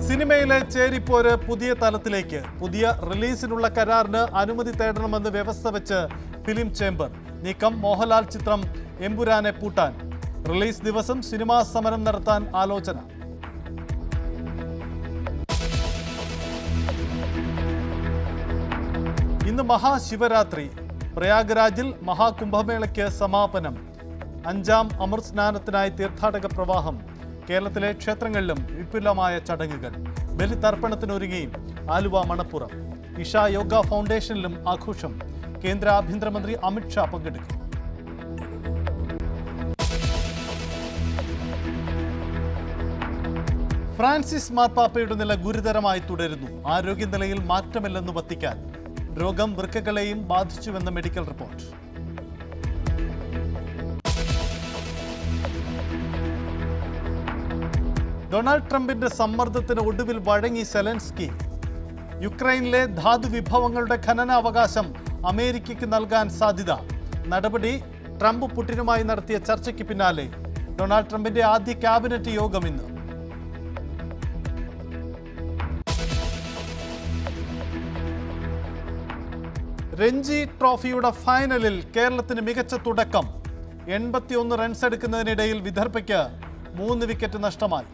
സിനിമയിലെ ചേരിപ്പോര് പുതിയ തലത്തിലേക്ക്. പുതിയ റിലീസിനുള്ള കരാറിന് അനുമതി തേടണമെന്ന് വ്യവസ്ഥ വെച്ച് ഫിലിം ചേംബർ. നീക്കം മോഹൻലാൽ ചിത്രം എമ്പുരാനെ പൂട്ടാൻ. റിലീസ് ദിവസം സിനിമാ സമരം നടത്താൻ ആലോചന. ഇന്ന് മഹാശിവരാത്രി. പ്രയാഗ്രാജിൽ മഹാകുംഭമേളയ്ക്ക് സമാപനം. 5ാം അമൃത് സ്നാനത്തിനായി തീർത്ഥാടക പ്രവാഹം. കേരളത്തിലെ ക്ഷേത്രങ്ങളിലും വിപുലമായ ചടങ്ങുകൾ. ബലിതർപ്പണത്തിനൊരുങ്ങി ആലുവ മണപ്പുറം. ഇഷ യോഗ ഫൗണ്ടേഷനിലും ആഘോഷം. കേന്ദ്ര ആഭ്യന്തരമന്ത്രി അമിത്ഷാ പങ്കെടുക്കും. ഫ്രാൻസിസ് മാർപ്പാപ്പയുടെ നില ഗുരുതരമായി തുടരുന്നു. ആരോഗ്യനിലയിൽ മാറ്റമില്ലെന്ന് വത്തിക്കാൻ. രോഗം വൃക്കകളെയും ബാധിച്ചുവെന്ന മെഡിക്കൽ റിപ്പോർട്ട്. ഡൊണാൾഡ് ട്രംപിന്റെ സമ്മർദ്ദത്തിന് ഒടുവിൽ വഴങ്ങി സെലൻസ്കി. യുക്രൈനിലെ ധാതു വിഭവങ്ങളുടെ ഖനനാവകാശം അമേരിക്കയ്ക്ക് നൽകാൻ സാധ്യത. നടപടി ട്രംപ് പുടിനുമായി നടത്തിയ ചർച്ചയ്ക്ക് പിന്നാലെ. ഡൊണാൾഡ് ട്രംപിന്റെ ആദ്യ ക്യാബിനറ്റ് യോഗം ഇന്ന്. രഞ്ജി ട്രോഫിയുടെ ഫൈനലിൽ കേരളത്തിന് മികച്ച തുടക്കം. 81 റൺസ് എടുക്കുന്നതിനിടയിൽ വിദർഭയ്ക്ക് 3 വിക്കറ്റ് നഷ്ടമായി.